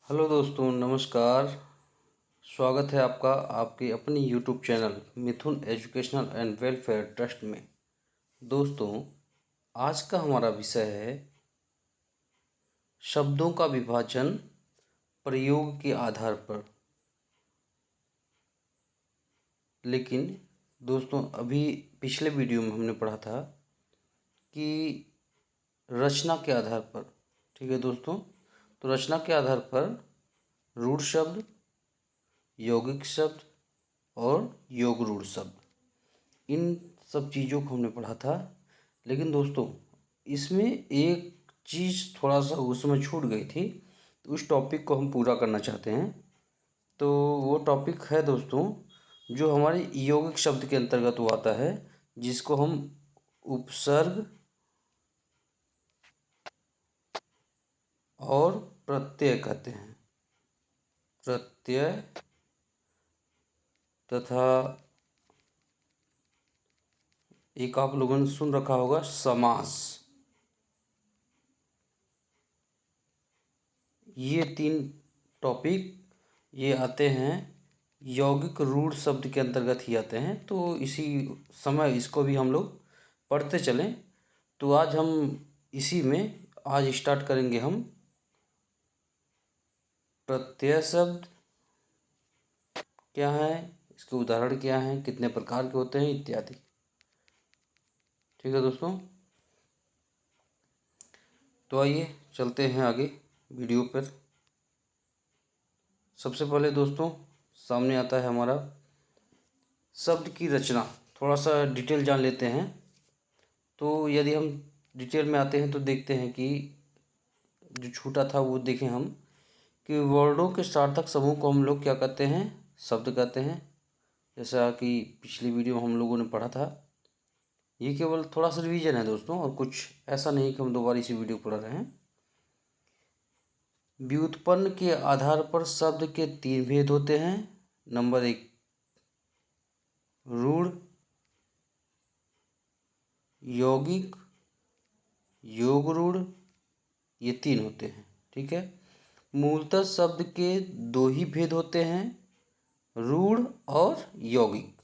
Hello दोस्तों, नमस्कार। स्वागत है आपका आपके अपनी YouTube channel Mithun educational and welfare trust में। दोस्तों, आज का हमारा विषय है शब्दों का विभाजन प्रयोग के आधार पर। लेकिन दोस्तों, अभी पिछले वीडियो में हमने पढ़ा था कि रचना के आधार पर। ठीक है दोस्तों, तो रचना के आधार पर रूढ़ शब्द, यौगिक शब्द और योग रूढ़ शब्द, इन सब चीज़ों को हमने पढ़ा था। लेकिन दोस्तों, इसमें एक चीज़ थोड़ा सा उसमें छूट गई थी, तो उस टॉपिक को हम पूरा करना चाहते हैं। तो वो टॉपिक है दोस्तों, जो हमारे यौगिक शब्द के अंतर्गत वो आता है, जिसको हम उपसर्ग और प्रत्यय कहते हैं। प्रत्यय तथा एक आप लोगों ने सुन रखा होगा समास। ये तीन टॉपिक ये आते हैं यौगिक रूढ़ शब्द के अंतर्गत ही आते हैं। तो इसी समय इसको भी हम लोग पढ़ते चलें। तो आज हम इसी में आज स्टार्ट करेंगे हम प्रत्यय शब्द क्या है, इसके उदाहरण क्या हैं, कितने प्रकार के होते हैं इत्यादि। ठीक है दोस्तों, तो आइए चलते हैं आगे वीडियो पर। सबसे पहले दोस्तों, सामने आता है हमारा शब्द की रचना। थोड़ा सा डिटेल जान लेते हैं। तो यदि हम डिटेल में आते हैं तो देखते हैं कि जो छूटा था वो देखें हम कि वर्णों के सार्थक समूह को हम लोग क्या कहते हैं, शब्द कहते हैं। जैसा कि पिछली वीडियो में हम लोगों ने पढ़ा था। ये केवल थोड़ा सा रिवीजन है दोस्तों, और कुछ ऐसा नहीं कि हम दोबारा इसी वीडियो पढ़ रहे हैं। व्युत्पन्न के आधार पर शब्द के तीन भेद होते हैं। नंबर एक रूढ़, यौगिक, योग रूढ़, ये तीन होते हैं। ठीक है, मूलतः शब्द के दो ही भेद होते हैं, रूढ़ और यौगिक।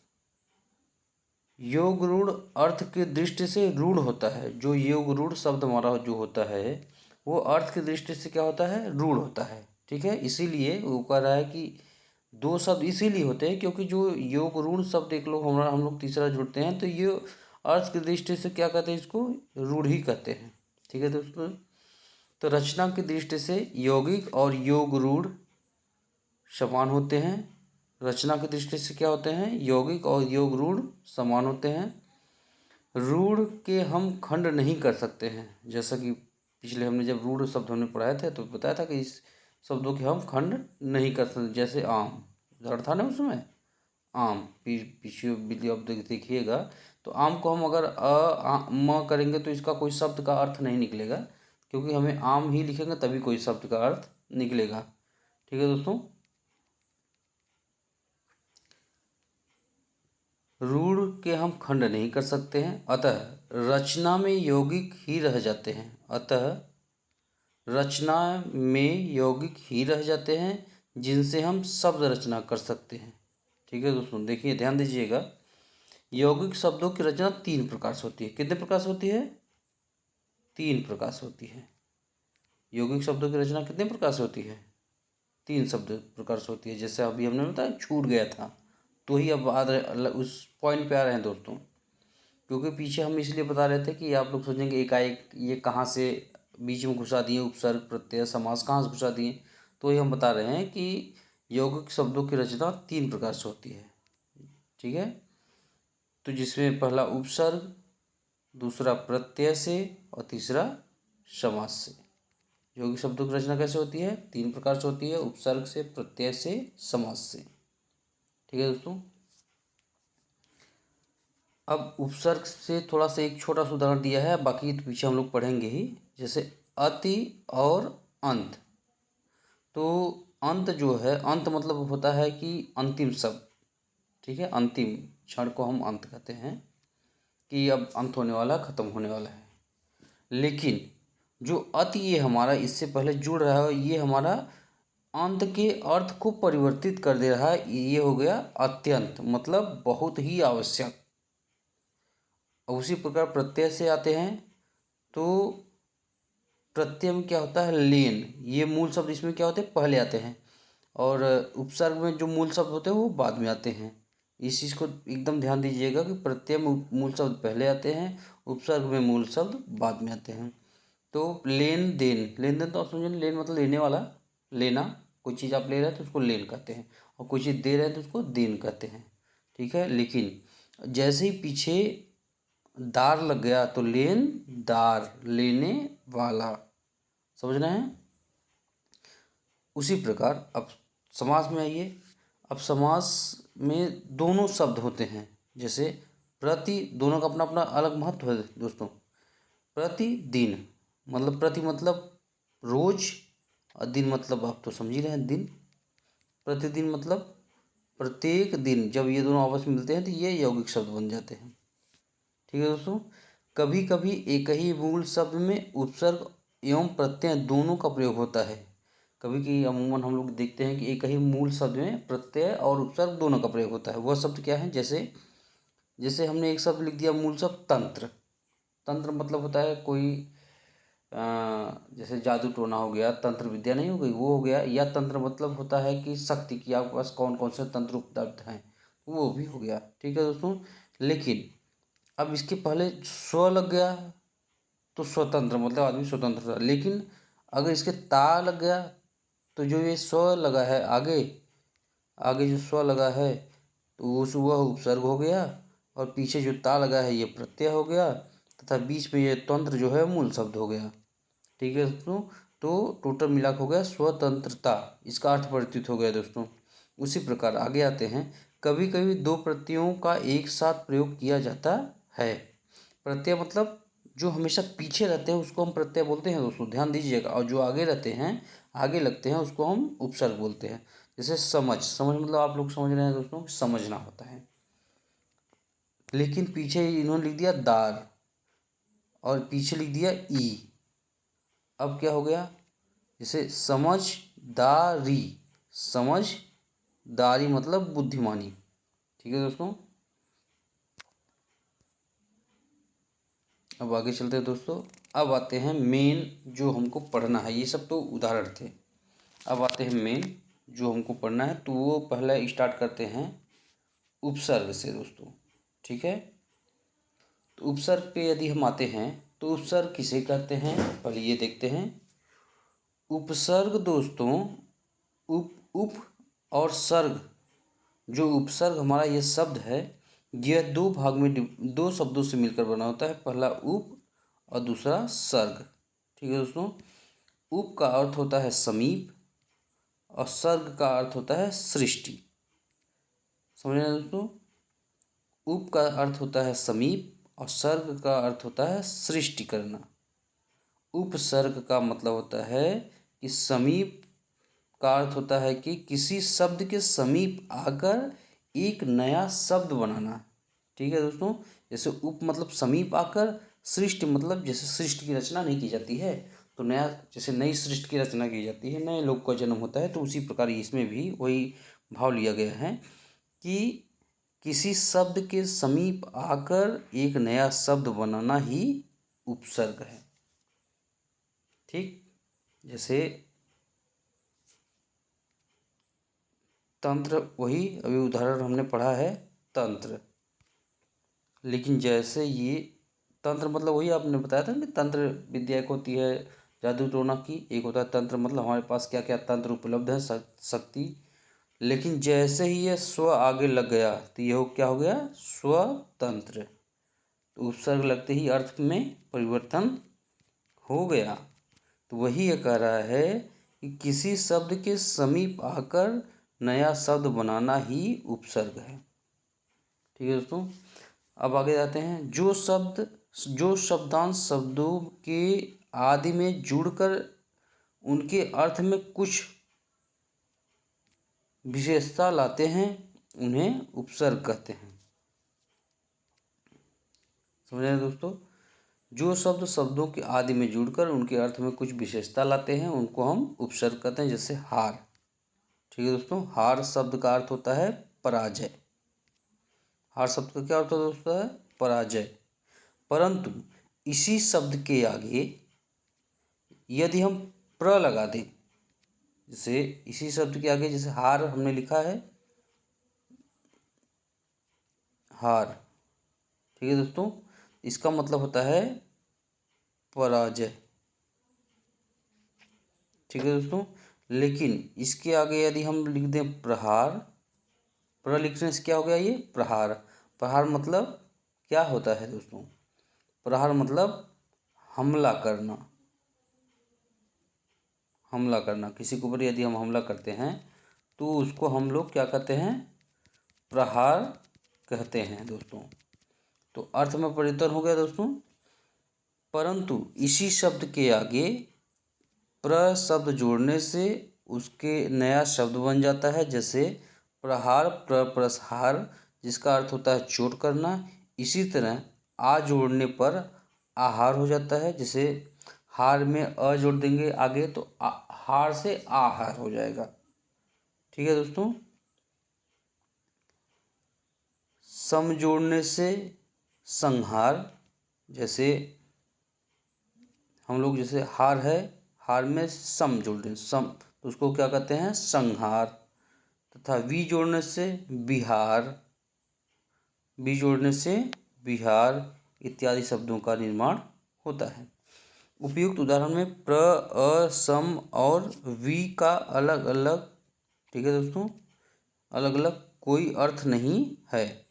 योग रूढ़ अर्थ के दृष्टि से रूढ़ होता है। जो योग रूढ़ शब्द हमारा जो होता है वो अर्थ की दृष्टि से क्या होता है, रूढ़ होता है। ठीक है, इसीलिए वो कह रहा है कि दो शब्द इसीलिए होते हैं क्योंकि जो योग रूढ़ शब्द एक लोग हम लोग तीसरा जुड़ते हैं तो ये अर्थ की दृष्टि से क्या कहते हैं, इसको रूढ़ ही कहते हैं। ठीक है दोस्तों, तो रचना की दृष्टि से यौगिक और योग रूढ़ समान होते हैं। रचना की दृष्टि से क्या होते हैं, यौगिक और योग रूढ़ समान होते हैं। रूढ़ के हम खंड नहीं कर सकते हैं। जैसा कि पिछले हमने जब रूढ़ शब्द हमने पढ़ाए थे तो बताया था कि इस शब्दों के हम खंड नहीं कर सकते। जैसे आम, उदाहरण था ना उसमें, आम पीछे वीडियो आप देखिएगा। तो आम को हम अगर म करेंगे तो इसका कोई शब्द का अर्थ नहीं निकलेगा, क्योंकि हमें आम ही लिखेंगे तभी कोई शब्द का अर्थ निकलेगा। ठीक है दोस्तों, रूढ़ के हम खंड नहीं कर सकते हैं, अतः रचना में यौगिक ही रह जाते हैं। अतः रचना में यौगिक ही रह जाते हैं जिनसे हम शब्द रचना कर सकते हैं। ठीक है दोस्तों, देखिए ध्यान दीजिएगा। यौगिक शब्दों की रचना तीन प्रकार से होती है। कितने प्रकार से होती है, तीन प्रकार से होती है। यौगिक शब्दों की रचना कितने प्रकार से होती है, तीन शब्द प्रकार से होती है। जैसे अभी हमने बताया छूट गया था, तो ही अब उस पॉइंट पे आ रहे हैं दोस्तों। क्योंकि पीछे हम इसलिए बता रहे थे कि आप लोग सोचेंगे एकाएक ये कहाँ से बीच में घुसा दिए, उपसर्ग प्रत्यय समास कहाँ से घुसा दिए। तो ये हम बता रहे हैं कि यौगिक शब्दों की रचना तीन प्रकार से होती है। ठीक है, तो जिसमें पहला उपसर्ग, दूसरा प्रत्यय से और तीसरा समास से। यौगिक शब्दों की रचना कैसे होती है, तीन प्रकार से होती है, उपसर्ग से, प्रत्यय से, समास से। ठीक है दोस्तों, अब उपसर्ग से थोड़ा सा एक छोटा सा उदाहरण दिया है, बाकी तो पीछे हम लोग पढ़ेंगे ही। जैसे अति और अंत। तो अंत जो है, अंत मतलब होता है कि अंतिम शब्द। ठीक है, अंतिम क्षण को हम अंत कहते हैं कि अब अंत होने वाला, खत्म होने वाला है। लेकिन जो अति ये हमारा इससे पहले जुड़ रहा है, ये हमारा अंत के अर्थ को परिवर्तित कर दे रहा है, ये हो गया अत्यंत, मतलब बहुत ही आवश्यक। उसी प्रकार प्रत्यय से आते हैं तो प्रत्यय में क्या होता है, लेन, ये मूल शब्द इसमें क्या होते हैं, पहले आते हैं, और उपसर्ग में जो मूल शब्द होते हैं वो बाद में आते हैं। इस चीज़ को एकदम ध्यान दीजिएगा कि प्रत्यय में मूल शब्द पहले आते हैं, उपसर्ग में मूल शब्द बाद में आते हैं। तो लेन देन, लेन देन तो आप समझे, लेन मतलब लेने वाला, लेना, कोई चीज़ आप ले रहे हैं तो उसको लेन कहते हैं, और कोई चीज़ दे रहे हैं तो उसको देन कहते हैं। ठीक है, लेकिन जैसे ही पीछे दार लग गया तो लेन दार, लेने वाला, समझ रहे हैं। उसी प्रकार अब समास में आइए। अब समास में दोनों शब्द होते हैं, जैसे प्रति, दोनों का अपना अपना अलग महत्व है दोस्तों। प्रतिदिन मतलब, प्रति मतलब रोज, और दिन मतलब आप तो समझ ही रहे हैं दिन। प्रतिदिन मतलब प्रत्येक दिन, जब ये दोनों आपस में मिलते हैं तो ये यौगिक शब्द बन जाते हैं। ठीक है दोस्तों। कभी कभी एक ही मूल शब्द में उपसर्ग एवं प्रत्यय दोनों का प्रयोग होता है। कभी कि अमूमन हम लोग देखते हैं कि एक ही मूल शब्द में प्रत्यय और उपसर्ग दोनों का प्रयोग होता है। वह शब्द क्या है, जैसे जैसे हमने एक शब्द लिख दिया मूल शब्द तंत्र। तंत्र मतलब होता है कोई जैसे जादू टोना हो गया, तंत्र विद्या नहीं हो गई, वो हो गया। या तंत्र मतलब होता है कि शक्ति की, आपके पास कौन कौन से तंत्र उपलब्ध हैं, वो भी हो गया। ठीक है दोस्तों। लेकिन अब इसके पहले स्व लग गया तो स्वतंत्र मतलब आदमी स्वतंत्र था, लेकिन अगर इसके ता लग गया तो जो ये स्व लगा है आगे, आगे जो स्व लगा है तो उस वह उपसर्ग हो गया, और पीछे जो ता लगा है ये प्रत्यय हो गया, तथा बीच में ये तंत्र जो है मूल शब्द हो गया। ठीक है दोस्तों। तो टोटल मिलाकर हो गया स्वतंत्रता, इसका अर्थ परिवर्तित हो गया दोस्तों। उसी प्रकार आगे आते हैं। कभी कभी दो प्रत्ययों का एक साथ प्रयोग किया जाता है। प्रत्यय मतलब जो हमेशा पीछे रहते हैं उसको हम प्रत्यय बोलते हैं दोस्तों, ध्यान दीजिएगा। और जो आगे रहते हैं, आगे लगते हैं, उसको हम उपसर्ग बोलते हैं। जैसे समझ, समझ मतलब आप लोग समझ रहे हैं दोस्तों, समझना होता है। लेकिन पीछे इन्होंने लिख दिया दार और पीछे लिख दिया ई, अब क्या हो गया, जैसे समझदारी, समझदारी मतलब बुद्धिमानी। ठीक है दोस्तों। अब आगे चलते हैं दोस्तों। अब आते हैं मेन जो हमको पढ़ना है, ये सब तो उदाहरण थे। अब आते हैं मेन जो हमको पढ़ना है, तो वो पहला स्टार्ट करते हैं उपसर्ग से दोस्तों। ठीक है। तो उपसर्ग पे यदि हम आते हैं तो उपसर्ग किसे कहते हैं, पहले ये देखते हैं। उपसर्ग दोस्तों, उप और सर्ग, जो उपसर्ग हमारा ये शब्द है, यह दो भाग में, दो शब्दों से मिलकर बना होता है। पहला उप और दूसरा सर्ग। ठीक है दोस्तों। उप का अर्थ होता है समीप और सर्ग का अर्थ होता है सृष्टि। समझ रहे हैं दोस्तों। उप का अर्थ होता है समीप और सर्ग का अर्थ होता है सृष्टि करना। उपसर्ग का मतलब होता है कि समीप का अर्थ होता है कि किसी शब्द के समीप आकर एक नया शब्द बनाना। ठीक है दोस्तों। जैसे उप मतलब समीप आकर, सृष्टि मतलब जैसे सृष्टि की रचना नहीं की जाती है तो नया, जैसे नई सृष्टि की रचना की जाती है, नए लोक का जन्म होता है, तो उसी प्रकार इसमें भी वही भाव लिया गया है कि किसी शब्द के समीप आकर एक नया शब्द बनाना ही उपसर्ग है। ठीक। जैसे तंत्र, वही अभी उदाहरण हमने पढ़ा है तंत्र। लेकिन जैसे ये तंत्र मतलब वही आपने बताया था कि तंत्र विद्या एक होती है जादू टोना की, एक होता है तंत्र मतलब हमारे पास क्या क्या तंत्र उपलब्ध है, शक्ति। लेकिन जैसे ही ये स्व आगे लग गया तो ये क्या हो गया, स्वतंत्र। तो उपसर्ग लगते ही अर्थ में परिवर्तन हो गया। तो वही ये कह रहा है कि किसी शब्द के समीप आकर नया शब्द बनाना ही उपसर्ग है। ठीक है दोस्तों। अब आगे जाते हैं। जो शब्दांश शब्दों के आदि में जुड़कर उनके अर्थ में कुछ विशेषता लाते हैं उन्हें उपसर्ग कहते हैं। समझ रहे हैं दोस्तों। जो शब्द शब्दों के आदि में जुड़कर उनके अर्थ में कुछ विशेषता लाते हैं उनको हम उपसर्ग कहते हैं। जैसे हार, ठीक है दोस्तों। हार शब्द का अर्थ होता है पराजय। हार शब्द का क्या अर्थ होता है? पराजय। परंतु इसी शब्द के आगे यदि हम प्र लगा दें, जैसे इसी शब्द के आगे, जैसे हार हमने लिखा है, हार, ठीक है दोस्तों, इसका मतलब होता है पराजय। ठीक है दोस्तों। लेकिन इसके आगे यदि हम लिख दें प्रहार, प्र लिखने से क्या हो गया? ये प्रहार। प्रहार मतलब क्या होता है दोस्तों? प्रहार मतलब हमला करना। हमला करना, किसी के ऊपर यदि हम हमला करते हैं तो उसको हम लोग क्या कहते हैं? प्रहार कहते हैं दोस्तों। तो अर्थ में परिवर्तन हो गया दोस्तों। परंतु इसी शब्द के आगे प्र शब्द जोड़ने से उसके नया शब्द बन जाता है, जैसे प्रहार, प्रसहार, जिसका अर्थ होता है चोट करना। इसी तरह आ जोड़ने पर आहार हो जाता है, जैसे हार में अ जोड़ देंगे आगे तो हार से आहार हो जाएगा। ठीक है दोस्तों। सम जोड़ने से संहार, जैसे हम लोग जैसे हार है, हार में सम जोड़ दें, सम, तो उसको क्या कहते हैं? संहार। तथा वी जोड़ने से बिहार, बी जोड़ने से बिहार इत्यादि शब्दों का निर्माण होता है। उपयुक्त उदाहरण में प्र, अ, सम और वी का अलग अलग, ठीक है दोस्तों, अलग अलग कोई अर्थ नहीं है।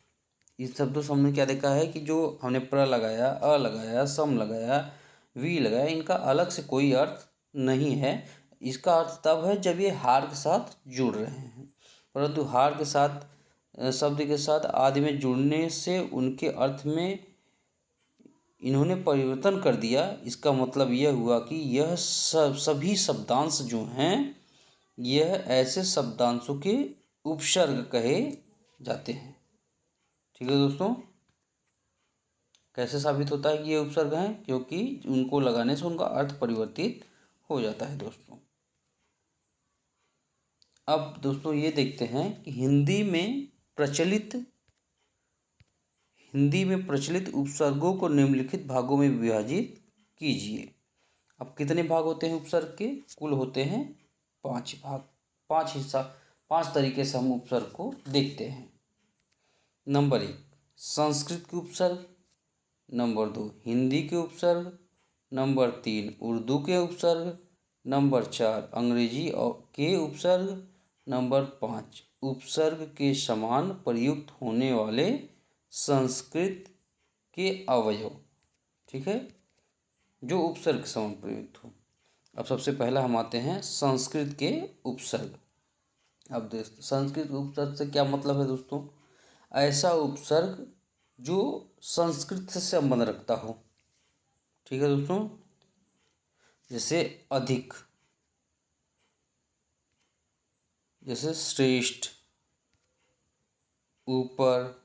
इस शब्दों से हमने क्या देखा है कि जो हमने प्र लगाया, अ लगाया, सम लगाया, वी लगाया, इनका अलग से कोई अर्थ नहीं है। इसका अर्थ तब है जब ये हार के साथ जुड़ रहे हैं। परंतु हार के साथ, शब्द के साथ आदि में जुड़ने से उनके अर्थ में इन्होंने परिवर्तन कर दिया। इसका मतलब यह हुआ कि यह सभी शब्दांश जो हैं, यह ऐसे शब्दांशों के उपसर्ग कहे जाते हैं। ठीक है दोस्तों। कैसे साबित होता है कि ये उपसर्ग हैं? क्योंकि उनको लगाने से उनका अर्थ परिवर्तित हो जाता है दोस्तों। अब दोस्तों ये देखते हैं कि हिंदी में प्रचलित उपसर्गों को निम्नलिखित भागों में विभाजित कीजिए। अब कितने भाग होते हैं उपसर्ग के? कुल होते हैं 5 भाग। 5 हिस्सा, 5 तरीके से हम उपसर्ग को देखते हैं। नंबर 1 संस्कृत के उपसर्ग, नंबर 2 हिंदी के उपसर्ग, नंबर 3 उर्दू के उपसर्ग, नंबर 4 अंग्रेजी के उपसर्ग, नंबर 5 उपसर्ग के समान प्रयुक्त होने वाले संस्कृत के अवयव। ठीक है, जो उपसर्ग के समान प्रयुक्त हो। अब सबसे पहला हम आते हैं संस्कृत के उपसर्ग। अब दोस्तों संस्कृत उपसर्ग से क्या मतलब है दोस्तों? ऐसा उपसर्ग जो संस्कृत से संबंध रखता हो। ठीक है दोस्तों। जैसे अधिक, जैसे श्रेष्ठ, ऊपर,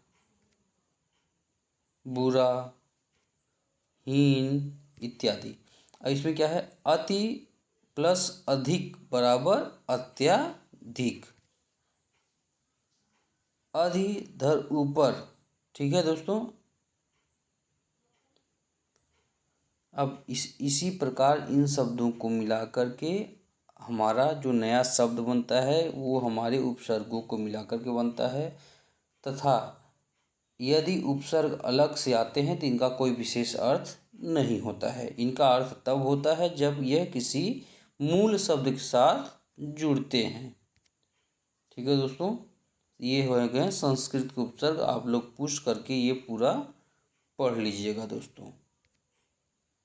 बुरा, हीन इत्यादि। अब इसमें क्या है? अति प्लस अधिक बराबर अत्याधिक। अधि धर ऊपर। ठीक है दोस्तों। अब इसी प्रकार इन शब्दों को मिला करके हमारा जो नया शब्द बनता है वो हमारे उपसर्गों को मिला करके बनता है। तथा यदि उपसर्ग अलग से आते हैं तो इनका कोई विशेष अर्थ नहीं होता है। इनका अर्थ तब होता है जब यह किसी मूल शब्द के साथ जुड़ते हैं। ठीक है दोस्तों। ये हो गए संस्कृत के उपसर्ग। आप लोग पूछ करके ये पूरा पढ़ लीजिएगा दोस्तों।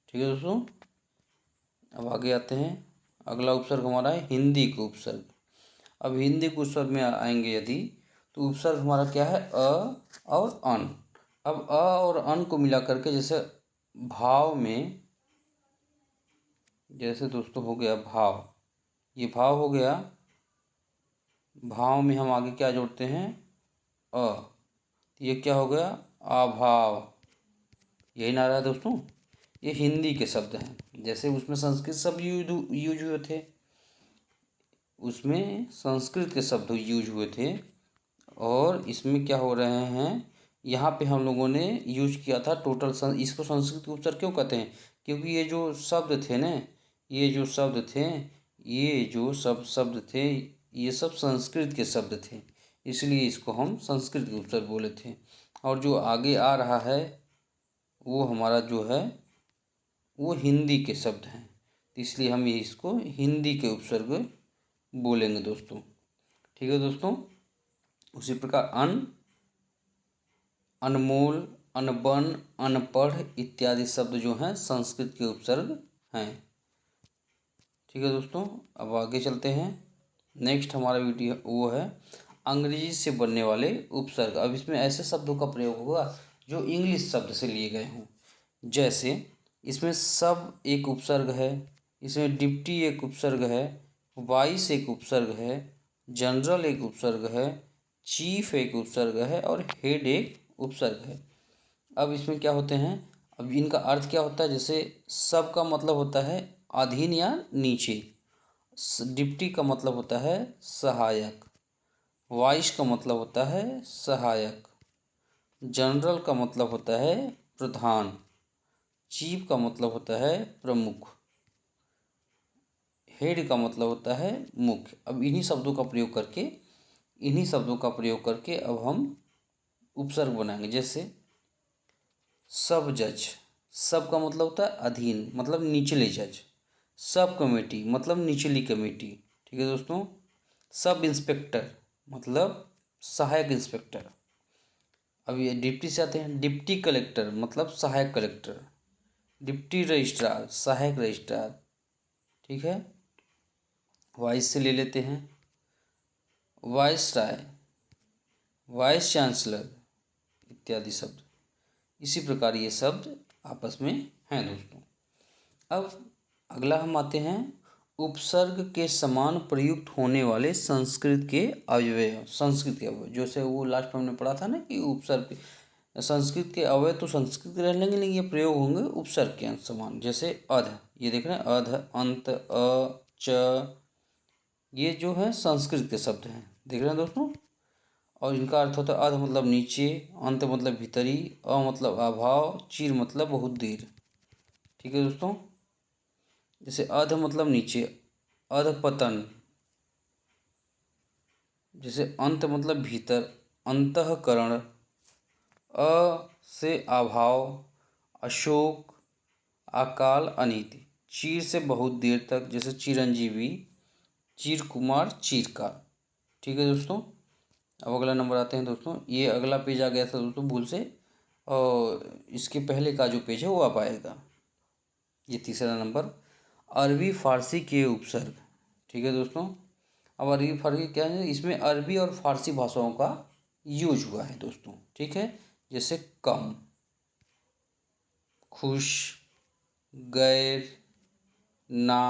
ठीक है दोस्तों। अब आगे आते हैं। अगला उपसर्ग हमारा है हिंदी के उपसर्ग। अब हिंदी के उपसर्ग में आएंगे यदि, तो उपसर्ग हमारा क्या है? अ और अन। अब अ और अन को मिला करके जैसे भाव में, जैसे दोस्तों हो गया भाव, ये भाव हो गया। भाव में हम आगे क्या जोड़ते हैं? अ। ये क्या हो गया? अभाव। यही नारा है दोस्तों। ये हिंदी के शब्द हैं। जैसे उसमें संस्कृत शब्द यूज हुए थे, उसमें संस्कृत के शब्द यूज हुए थे। और इसमें क्या हो रहे हैं, यहाँ पे हम लोगों ने यूज किया था टोटल इसको संस्कृत के उपसर्ग क्यों कहते हैं, क्योंकि ये जो शब्द थे ना, ये जो शब्द थे, ये जो सब शब्द थे, ये सब संस्कृत के शब्द थे, इसलिए इसको हम संस्कृत के उपसर्ग बोले थे। और जो आगे आ रहा है वो हमारा जो है वो हिंदी के शब्द हैं, इसलिए हम ये इसको हिंदी के उपसर्ग बोलेंगे दोस्तों। ठीक है दोस्तों। उसी प्रकार अनमोल, अनबन, अनपढ़ इत्यादि शब्द जो हैं संस्कृत के उपसर्ग हैं। ठीक है दोस्तों, अब आगे चलते हैं। नेक्स्ट हमारा वीडियो वो है अंग्रेजी से बनने वाले उपसर्ग। अब इसमें ऐसे शब्दों का प्रयोग होगा जो इंग्लिश शब्द से लिए गए हों। जैसे इसमें सब एक उपसर्ग है, इसमें डिप्टी एक उपसर्ग है, वाइस एक उपसर्ग है, जनरल एक उपसर्ग है, चीफ एक उपसर्ग है और हेड एक उपसर्ग है। अब इसमें क्या होते हैं, अब इनका अर्थ क्या होता है। जैसे सब का मतलब होता है अधीन या नीचे, डिप्टी का मतलब होता है सहायक, वाइस का मतलब होता है सहायक, जनरल का मतलब होता है प्रधान, चीफ का मतलब होता है प्रमुख, हेड का मतलब होता है मुख्य। अब इन्हीं शब्दों का प्रयोग करके अब हम उपसर्ग बनाएंगे। जैसे सब जज, सब का मतलब होता है अधीन मतलब निचले जज, सब कमेटी मतलब निचली कमेटी। ठीक है दोस्तों। सब इंस्पेक्टर मतलब सहायक इंस्पेक्टर। अब ये डिप्टी से आते हैं, डिप्टी कलेक्टर मतलब सहायक कलेक्टर, डिप्टी रजिस्ट्रार सहायक रजिस्ट्रार। ठीक है। वाइस से ले लेते हैं, वाइस राय, वाइस चांसलर इत्यादि शब्द। इसी प्रकार ये शब्द आपस में हैं दोस्तों। अब अगला हम आते हैं उपसर्ग के समान प्रयुक्त होने वाले संस्कृत के अव्यय। संस्कृत के अव्यय जैसे वो लास्ट में हमने पढ़ा था ना कि उपसर्ग संस्कृत के अव्यय तो संस्कृत के रह लेंगे, लेकिन ये प्रयोग होंगे उपसर्ग के समान। जैसे अध, ये देख रहे हैं अध, अंत, अ, च, ये जो है संस्कृत के शब्द हैं, देख रहे हैं दोस्तों। और इनका अर्थ होता है अध मतलब नीचे, अंत मतलब भीतरी, अ मतलब अभाव, चीर मतलब बहुत देर। ठीक है दोस्तों। जैसे अध मतलब नीचे, अधपतन। जैसे अंत मतलब भीतर, अंतःकरण। अ से अभाव, अशोक, अकाल, अनिति। चीर से बहुत देर तक, जैसे चिरंजीवी, चीर कुमार, चीरकाल। ठीक है दोस्तों। अब अगला नंबर आते हैं दोस्तों। ये अगला पेज आ गया था दोस्तों भूल से, और इसके पहले का जो पेज है वो आ पाएगा। ये तीसरा नंबर अरबी फारसी के उपसर्ग। ठीक है दोस्तों। अब अरबी फारसी क्या है, इसमें अरबी और फारसी भाषाओं का यूज हुआ है दोस्तों। ठीक है। जैसे कम, खुश, गैर, ना,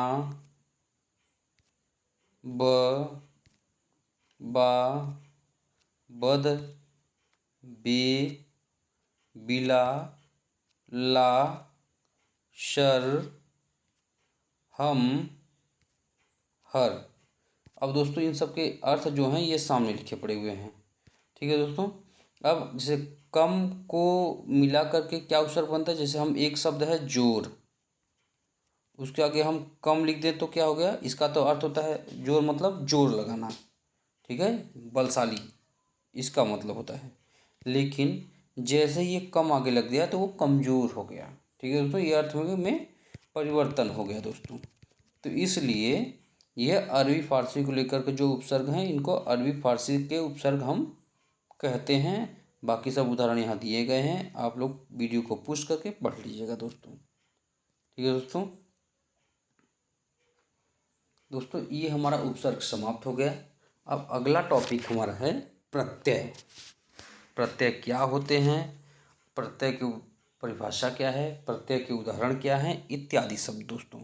ब, बा, बद, बे, बिला, ला, शर, हम, हर। अब दोस्तों इन सब के अर्थ जो हैं ये सामने लिखे पड़े हुए हैं। ठीक है दोस्तों। अब जैसे कम को मिला करके क्या उपसर्ग बनता है, जैसे हम एक शब्द है जोर, उसके आगे हम कम लिख दें तो क्या हो गया, इसका तो अर्थ होता है जोर मतलब जोर लगाना। ठीक है, बलशाली इसका मतलब होता है। लेकिन जैसे ये कम आगे लग गया तो वो कमज़ोर हो गया। ठीक है दोस्तों, ये अर्थ में परिवर्तन हो गया दोस्तों। तो इसलिए यह अरबी फारसी को लेकर के जो उपसर्ग हैं इनको अरबी फारसी के उपसर्ग हम कहते हैं। बाकी सब उदाहरण यहाँ दिए गए हैं, आप लोग वीडियो को पुश करके पढ़ लीजिएगा दोस्तों। ठीक है दोस्तों। दोस्तों ये हमारा उपसर्ग समाप्त हो गया। अब अगला टॉपिक हमारा है प्रत्यय। प्रत्यय क्या होते हैं, प्रत्यय की परिभाषा क्या है, प्रत्यय के उदाहरण क्या हैं इत्यादि सब दोस्तों।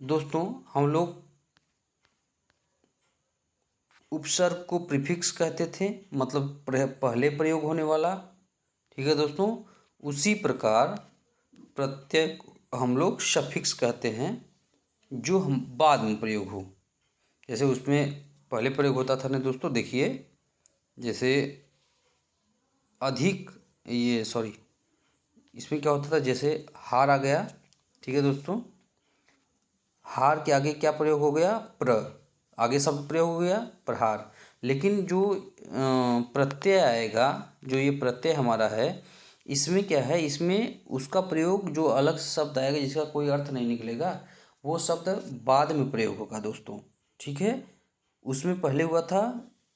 दोस्तों हम लोग उपसर्ग को प्रीफिक्स कहते थे, मतलब पहले प्रयोग होने वाला। ठीक है दोस्तों। उसी प्रकार प्रत्यय हम लोग सफिक्स कहते हैं, जो हम बाद में प्रयोग हो। जैसे उसमें पहले प्रयोग होता था ना दोस्तों, देखिए जैसे अधिक, ये सॉरी, इसमें क्या होता था, जैसे हार आ गया, ठीक है दोस्तों, हार के आगे क्या प्रयोग हो गया, आगे शब्द प्रयोग हो गया प्रहार। लेकिन जो प्रत्यय आएगा, जो ये प्रत्यय हमारा है, इसमें क्या है, इसमें उसका प्रयोग जो अलग शब्द आएगा जिसका कोई अर्थ नहीं निकलेगा, वो शब्द बाद में प्रयोग होगा दोस्तों, ठीक है। उसमें पहले हुआ था,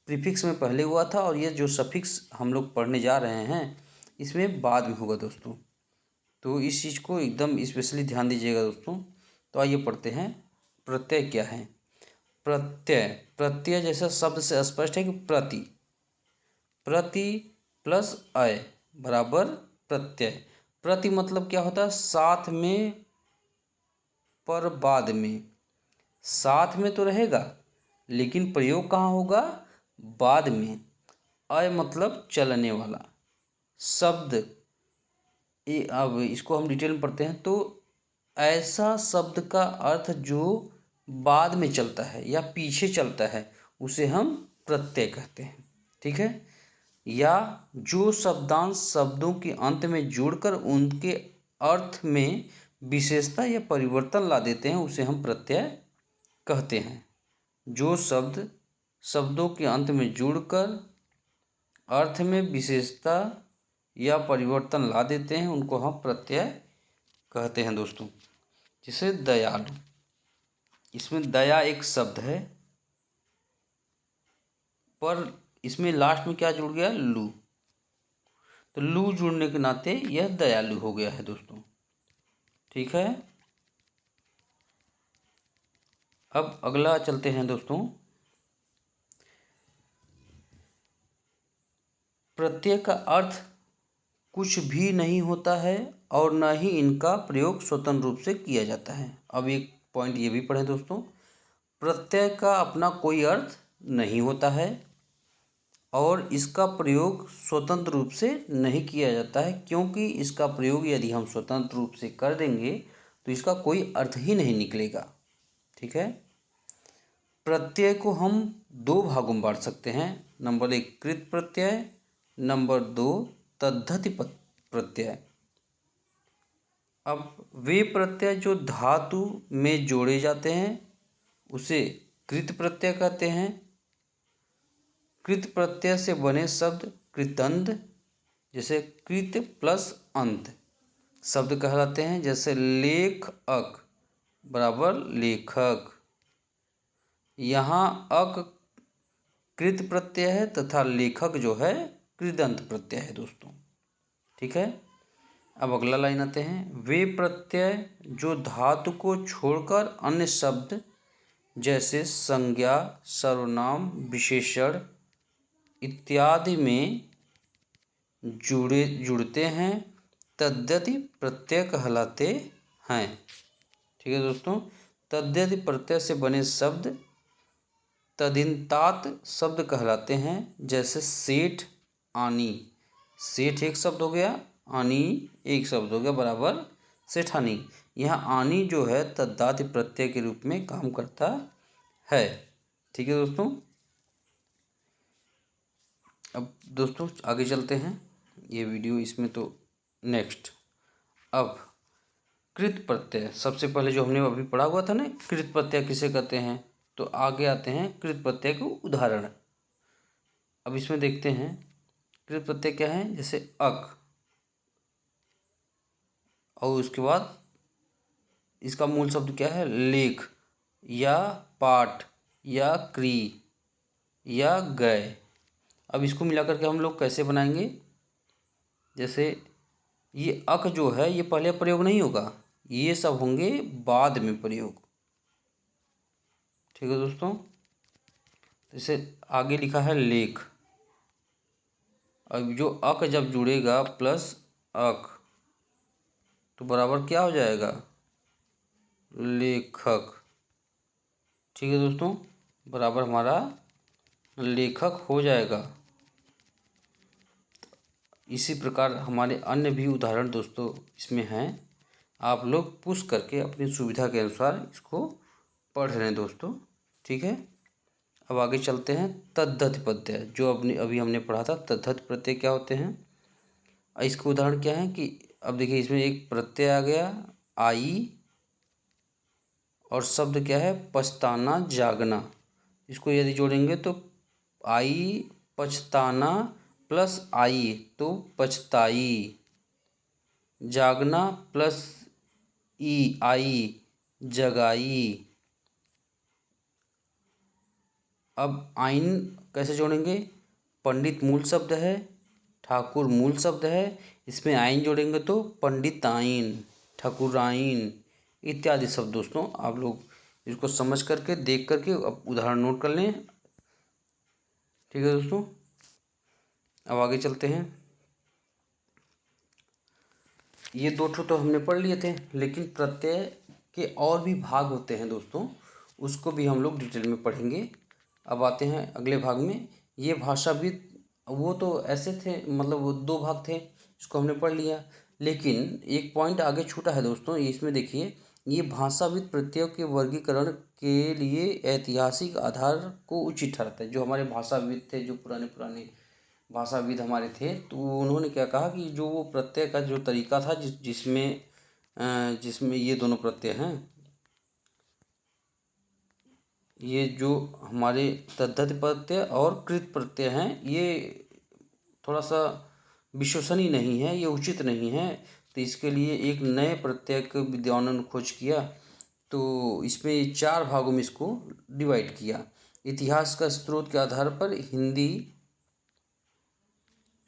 प्रीफिक्स में पहले हुआ था, और ये जो सफिक्स हम लोग पढ़ने जा रहे हैं इसमें बाद में होगा दोस्तों। तो इस चीज़ को एकदम स्पेशली ध्यान दीजिएगा दोस्तों। तो आइए पढ़ते हैं, प्रत्यय क्या है। प्रत्यय, प्रत्यय जैसा शब्द से स्पष्ट है कि प्रति, प्रति प्लस अय बराबर प्रत्यय। प्रति मतलब क्या होता है, साथ में पर बाद में, साथ में तो रहेगा लेकिन प्रयोग कहाँ होगा, बाद में। अय मतलब चलने वाला शब्द। अब इसको हम डिटेल में पढ़ते हैं। तो ऐसा शब्द का अर्थ जो बाद में चलता है या पीछे चलता है उसे हम प्रत्यय कहते हैं, ठीक है। या जो शब्दांश शब्दों के अंत में जोड़कर उनके अर्थ में विशेषता या परिवर्तन ला देते हैं उसे हम प्रत्यय कहते हैं। जो शब्द शब्दों के अंत में जोड़कर अर्थ में विशेषता या परिवर्तन ला देते हैं उनको हम प्रत्यय कहते हैं दोस्तों। जैसे दयालु, इसमें दया एक शब्द है, पर इसमें लास्ट में क्या जुड़ गया, लू। तो लू जुड़ने के नाते यह दयालु हो गया है दोस्तों, ठीक है। अब अगला चलते हैं दोस्तों। प्रत्यय का अर्थ कुछ भी नहीं होता है और न ही इनका प्रयोग स्वतंत्र रूप से किया जाता है। अब एक पॉइंट ये भी पढ़ें दोस्तों, प्रत्यय का अपना कोई अर्थ नहीं होता है और इसका प्रयोग स्वतंत्र रूप से नहीं किया जाता है, क्योंकि इसका प्रयोग यदि हम स्वतंत्र रूप से कर देंगे तो इसका कोई अर्थ ही नहीं निकलेगा, ठीक है। प्रत्यय को हम दो भागों में बांट सकते हैं। नंबर 1 कृत प्रत्यय, नंबर 2 तद्धति प्रत्यय। अब वे प्रत्यय जो धातु में जोड़े जाते हैं उसे कृत प्रत्यय कहते हैं। कृत प्रत्यय से बने शब्द कृतंत, जैसे कृत प्लस अंत शब्द कहलाते हैं। जैसे लेख अक बराबर लेखक, यहाँ अक कृत प्रत्यय है तथा लेखक जो है कृदंत प्रत्यय है दोस्तों, ठीक है। अब अगला लाइन आते हैं, वे प्रत्यय जो धातु को छोड़कर अन्य शब्द जैसे संज्ञा, सर्वनाम, विशेषण इत्यादि में जुड़ते हैं तद्यति प्रत्यय कहलाते हैं, ठीक है दोस्तों। तद्यति प्रत्यय से बने शब्द तदिन्तात शब्द कहलाते हैं। जैसे सेठ, आनी, सेठ एक शब्द हो गया, आनी एक शब्द हो गया बराबर सेठानी। यहाँ आनी जो है तद्धातु प्रत्यय के रूप में काम करता है, ठीक है दोस्तों। अब दोस्तों आगे चलते हैं, ये वीडियो इसमें तो नेक्स्ट। अब कृत प्रत्यय, सबसे पहले जो हमने अभी पढ़ा हुआ था ना कृत प्रत्यय किसे कहते हैं, तो आगे आते हैं कृत प्रत्यय के उदाहरण। अब इसमें देखते हैं कृत प्रत्यय क्या है, जैसे अक, और उसके बाद इसका मूल शब्द क्या है, लेख या पाठ या क्री या गय। अब इसको मिलाकर के हम लोग कैसे बनाएंगे, जैसे ये अक जो है ये पहले प्रयोग नहीं होगा, ये सब होंगे बाद में प्रयोग, ठीक है दोस्तों। जैसे आगे लिखा है लेख, अब जो अक जब जुड़ेगा प्लस अक तो बराबर क्या हो जाएगा, लेखक, ठीक है दोस्तों, बराबर हमारा लेखक हो जाएगा। इसी प्रकार हमारे अन्य भी उदाहरण दोस्तों इसमें हैं, आप लोग पुश करके अपनी सुविधा के अनुसार इसको पढ़ रहे हैं दोस्तों, ठीक है। अब आगे चलते हैं। तद्धत प्रत्यय जो अभी हमने पढ़ा था, तद्धत प्रत्यय क्या होते हैं। इसका उदाहरण क्या है कि अब देखिए इसमें एक प्रत्यय आ गया आई और शब्द क्या है पछताना जागना। इसको यदि जोड़ेंगे तो आई पछताना प्लस आई तो पछताई, जागना प्लस ई आई जगाई। अब आइन कैसे जोड़ेंगे, पंडित मूल शब्द है, ठाकुर मूल शब्द है, इसमें आइन जोड़ेंगे तो पंडिताइन, ठाकुराइन इत्यादि शब्द। दोस्तों आप लोग इसको समझ करके देख करके अब उदाहरण नोट कर लें, ठीक है दोस्तों। अब आगे चलते हैं। ये दो ठो तो हमने पढ़ लिए थे, लेकिन प्रत्यय के और भी भाग होते हैं दोस्तों, उसको भी हम लोग डिटेल में पढ़ेंगे। अब आते हैं अगले भाग में। ये भाषाविद वो तो ऐसे थे, मतलब वो दो भाग थे, इसको हमने पढ़ लिया। लेकिन एक पॉइंट आगे छूटा है दोस्तों, इसमें देखिए ये भाषाविद प्रत्ययों के वर्गीकरण के लिए ऐतिहासिक आधार को उचित ठहराता है। जो हमारे भाषाविद थे, जो पुराने पुराने भाषाविद हमारे थे, तो उन्होंने क्या कहा कि जो वो प्रत्यय का जो तरीका था जिसमें ये दोनों प्रत्यय हैं, ये जो हमारे तद्धत प्रत्यय और कृत प्रत्यय हैं, ये थोड़ा सा विश्वसनीय नहीं है, ये उचित नहीं है। तो इसके लिए एक नए प्रत्यय को विद्वानों ने खोज किया, तो इसमें 4 भागों में इसको डिवाइड किया। इतिहास का स्रोत के आधार पर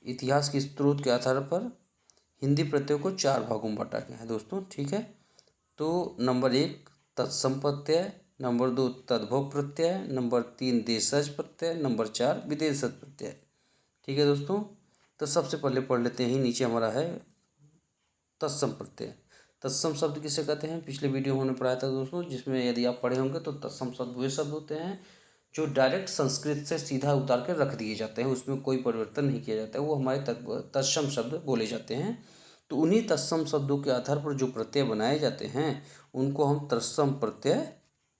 इतिहास के स्रोत के आधार पर हिंदी प्रत्ययों को 4 भागों में बांटा गया है दोस्तों, ठीक है। तो नंबर 1 तत्सम प्रत्यय, नंबर 2 तद्भव प्रत्यय, नंबर 3 देशज प्रत्यय, नंबर 4 विदेशज प्रत्यय, ठीक है दोस्तों। तो सबसे पहले पढ़ लेते हैं, नीचे हमारा है तत्सम प्रत्यय। तत्सम शब्द किसे कहते हैं, पिछले वीडियो में हमने पढ़ाया था दोस्तों, जिसमें यदि आप पढ़े होंगे तो तत्सम शब्द वे शब्द होते हैं जो डायरेक्ट संस्कृत से सीधा उतार कर रख दिए जाते हैं, उसमें कोई परिवर्तन नहीं किया जाता है, वो हमारे तत्सम शब्द बोले जाते हैं। तो उन्हीं तत्सम शब्दों के आधार पर जो प्रत्यय बनाए जाते हैं उनको हम तत्सम प्रत्यय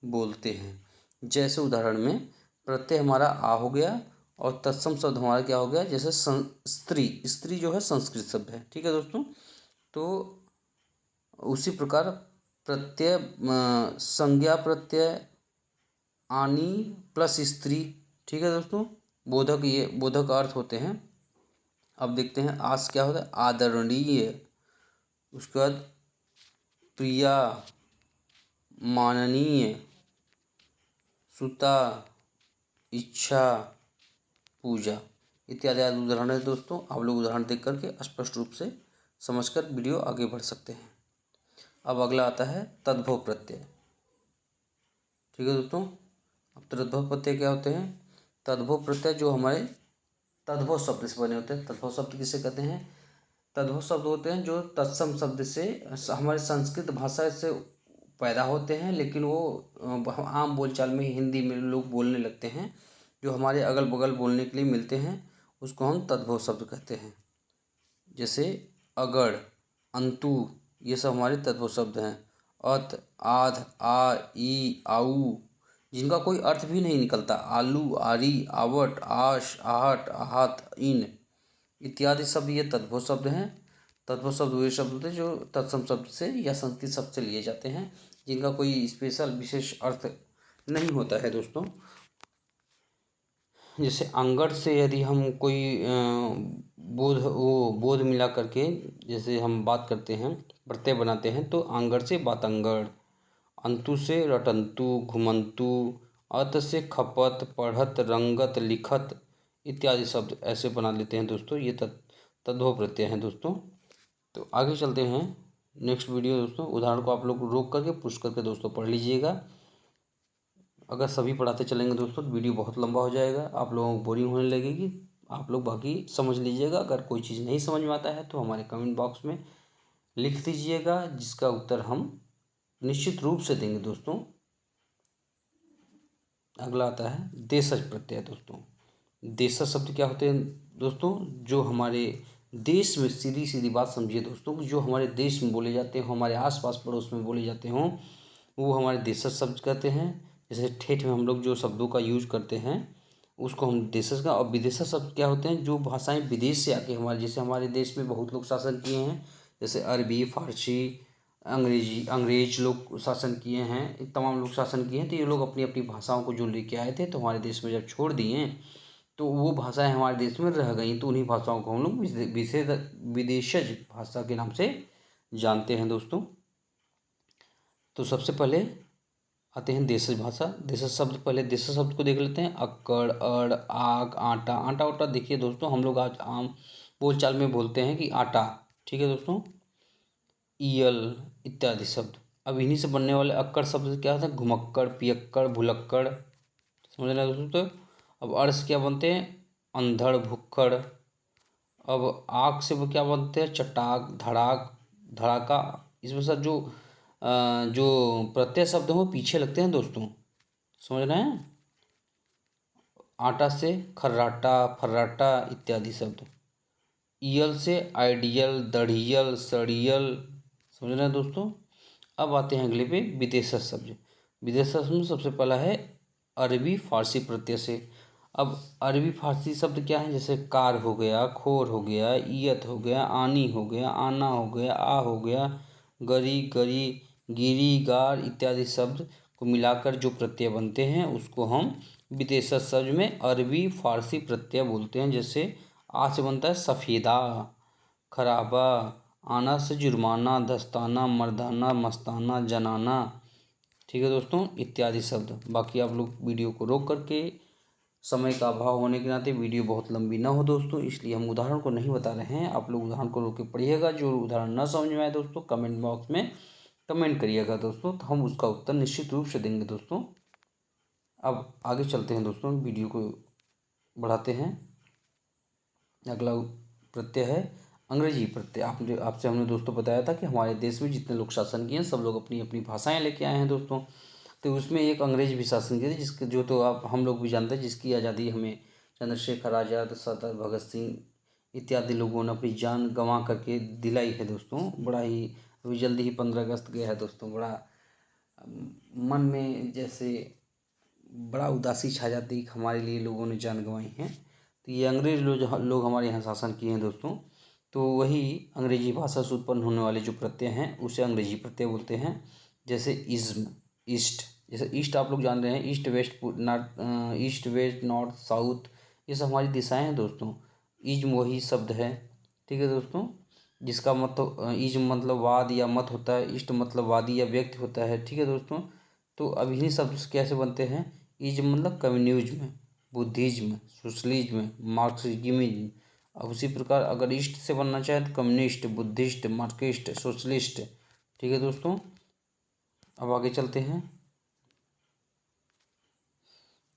बोलते हैं। जैसे उदाहरण में प्रत्यय हमारा आ हो गया और तत्सम शब्द हमारा क्या हो गया, जैसे स्त्री, स्त्री जो है संस्कृत शब्द है, ठीक है दोस्तों। तो उसी प्रकार प्रत्यय संज्ञा प्रत्यय आनी प्लस स्त्री, ठीक है दोस्तों, बोधक, ये बोधक अर्थ होते हैं। अब देखते हैं आस क्या होता है, आदरणीय, उसके बाद प्रिया, माननीय, सुता, इच्छा, पूजा इत्यादि आदि उदाहरण है दोस्तों। आप लोग उदाहरण देख करके स्पष्ट रूप से समझकर वीडियो आगे बढ़ सकते हैं। अब अगला आता है तद्भव प्रत्यय, ठीक है दोस्तों। अब तद्भव प्रत्यय क्या होते हैं, तद्भव प्रत्यय जो हमारे तद्भव शब्द से बने होते हैं। तद्भव शब्द किसे कहते हैं, तद्भव शब्द होते हैं जो तत्सम शब्द से हमारे संस्कृत भाषा से पैदा होते हैं, लेकिन वो आम बोलचाल में हिंदी में लोग बोलने लगते हैं, जो हमारे अगल बगल बोलने के लिए मिलते हैं, उसको हम तद्भव शब्द कहते हैं। जैसे अगड़, अंतु, ये सब हमारे तद्भव शब्द हैं। अत, आध, आ, ई, आऊ, जिनका कोई अर्थ भी नहीं निकलता, आलू, आरी, आवट, आश, आहट, आहत, इन इत्यादि सब ये तद्भव शब्द हैं। तद्भव शब्द वे शब्द होते हैं जो तत्सम शब्द से या संस्कृत शब्द से लिए जाते हैं, जिनका कोई स्पेशल विशेष अर्थ नहीं होता है दोस्तों। जैसे अंगड़ से यदि हम कोई बोध मिला करके जैसे हम बात करते हैं, प्रत्यय बनाते हैं, तो अंगड़ से बातंगड़, अंतु से रटंतु, घुमंतु, अत से खपत, पढ़त, रंगत, लिखत इत्यादि शब्द ऐसे बना लेते हैं दोस्तों। ये तद्भव प्रत्यय हैं दोस्तों। तो आगे चलते हैं नेक्स्ट वीडियो दोस्तों। उदाहरण को आप लोग रोक करके पुश करके दोस्तों पढ़ लीजिएगा। अगर सभी पढ़ाते चलेंगे दोस्तों तो वीडियो बहुत लंबा हो जाएगा, आप लोगों को बोरिंग होने लगेगी। आप लोग बाकी समझ लीजिएगा। अगर कोई चीज़ नहीं समझ में आता है तो हमारे कमेंट बॉक्स में लिख दीजिएगा, जिसका उत्तर हम निश्चित रूप से देंगे दोस्तों। अगला आता है देशज प्रत्यय दोस्तों। देशज शब्द क्या होते हैं दोस्तों, जो हमारे देश में, सीधी सीधी बात समझिए दोस्तों, जो हमारे देश में बोले जाते हैं, हमारे आसपास पड़ोस में बोले जाते हों, वो हमारे देशज शब्द कहते हैं। जैसे ठेठ में हम लोग जो शब्दों का यूज करते हैं उसको हम देशज का, और विदेशज शब्द क्या होते हैं, जो भाषाएं विदेश से आके हमारे, जैसे हमारे देश में बहुत लोग शासन किए हैं, जैसे अरबी, फारसी, अंग्रेज लोग शासन किए हैं, तमाम लोग शासन किए हैं। तो ये लोग अपनी अपनी भाषाओं को जो लेके आए थे, तो हमारे देश में जब छोड़ दिए तो वो भाषाएं हमारे देश में रह गई। तो उन्हीं भाषाओं को हम लोग विदेशज भाषा के नाम से जानते हैं दोस्तों। तो सबसे पहले आते हैं देशज भाषा। देशज शब्द, पहले देशज शब्द को देख लेते हैं। अक्कड़, अड़, आग, आटा। आटा उटा देखिए दोस्तों, हम लोग आज आम बोलचाल में बोलते हैं कि आटा, ठीक है दोस्तों। ईयल इत्यादि शब्द। अब इन्हीं से बनने वाले अक्कड़ शब्द क्या होता है, घुमक्कड़, पियक्कड़, भुलक्कड़, समझ रहे हैं दोस्तों। अब अर्थ से क्या बनते हैं, अंधड़, भुक्कड़। अब आग से वो क्या बनते हैं, चटाक, धड़ाक, धड़ाका। इसमें सर जो प्रत्यय शब्द हैं वो पीछे लगते हैं दोस्तों, समझ रहे हैं। आटा से खर्राटा, फर्राटा इत्यादि शब्द। ईयल से आइडियल, दढ़ियल, सड़ियल, समझ रहे हैं दोस्तों। अब आते हैं अगले पे विदेशज शब्द। विदेशज शब्द में सबसे पहला है अरबी फारसी प्रत्यय से। अब अरबी फारसी शब्द क्या है, जैसे कार हो गया, खोर हो गया, ईयत हो गया, आनी हो गया, आना हो गया, आ हो गया, गरी, गरी, गिरी, गार इत्यादि शब्द को मिलाकर जो प्रत्यय बनते हैं उसको हम विदेशज शब्द में अरबी फारसी प्रत्यय बोलते हैं। जैसे आ से बनता है सफ़ेदा, खराबा, आना से जुर्माना, दस्ताना, मर्दाना, मस्ताना, जनाना, ठीक है दोस्तों, इत्यादि शब्द। बाकी आप लोग वीडियो को रोक करके, समय का अभाव होने के नाते वीडियो बहुत लंबी ना हो दोस्तों, इसलिए हम उदाहरण को नहीं बता रहे हैं। आप लोग उदाहरण को रोक के पढ़िएगा। जो उदाहरण ना समझ में आए दोस्तों, कमेंट बॉक्स में कमेंट करिएगा दोस्तों, तो हम उसका उत्तर निश्चित रूप से देंगे दोस्तों। अब आगे चलते हैं दोस्तों, वीडियो को बढ़ाते हैं। अगला प्रत्यय है अंग्रेजी प्रत्यय। आपसे हमने दोस्तों बताया था कि हमारे देश में जितने लोग शासन किए हैं सब लोग अपनी अपनी भाषाएं लेके आए हैं दोस्तों। तो उसमें एक अंग्रेज भी शासन किए थे, जिसके जो तो आप हम लोग भी जानते हैं, जिसकी आज़ादी हमें चंद्रशेखर आज़ाद, सरदार भगत सिंह इत्यादि लोगों ने अपनी जान गंवा करके दिलाई है दोस्तों। बड़ा ही अभी जल्दी ही 15 अगस्त गया है दोस्तों। बड़ा मन में जैसे बड़ा उदासी छा जाती है कि हमारे लिए लोगों ने जान गंवाई है। तो ये अंग्रेज लोग हमारे यहाँ शासन किए हैं दोस्तों। तो वही अंग्रेजी भाषा से उत्पन्न होने वाले जो प्रत्यय हैं उसे अंग्रेजी प्रत्यय बोलते हैं। जैसे इज्म, ईस्ट। जैसे ईस्ट आप लोग जान रहे हैं, east west north, east west north south, ये सब हमारी दिशाएं हैं दोस्तों। इज्म वही शब्द है, ठीक है दोस्तों, जिसका मतलब इज्म मतलब वाद या मत होता है, ईस्ट मतलब वादी या व्यक्ति होता है, ठीक है दोस्तों। तो अब इन्हीं शब्द कैसे बनते हैं, इज्म मतलब कम्युनिज्म, बुद्धिज्म, सोशलिज्म, मार्क्सिज्म। अब उसी प्रकार अगर ईस्ट से बनना चाहे तो कम्युनिस्ट, बुद्धिस्ट, मार्क्सिस्ट, सोशलिस्ट, ठीक है दोस्तों। अब आगे चलते हैं।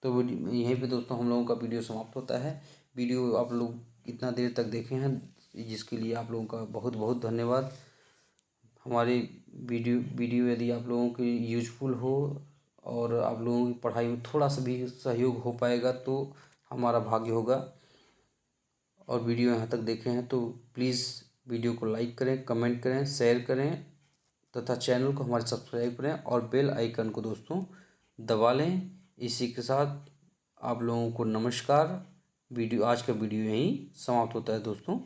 तो यहीं पे दोस्तों हम लोगों का वीडियो समाप्त होता है। वीडियो आप लोग इतना देर तक देखे हैं, जिसके लिए आप लोगों का बहुत बहुत धन्यवाद। हमारी वीडियो यदि आप लोगों की यूजफुल हो और आप लोगों की पढ़ाई में थोड़ा सा भी सहयोग हो पाएगा तो हमारा भाग्य होगा। और वीडियो यहाँ तक देखे हैं तो प्लीज़ वीडियो को लाइक करें, कमेंट करें, शेयर करें तथा चैनल को हमारे सब्सक्राइब करें और बेल आइकन को दोस्तों दबा लें। इसी के साथ आप लोगों को नमस्कार। आज का वीडियो यहीं समाप्त होता है दोस्तों।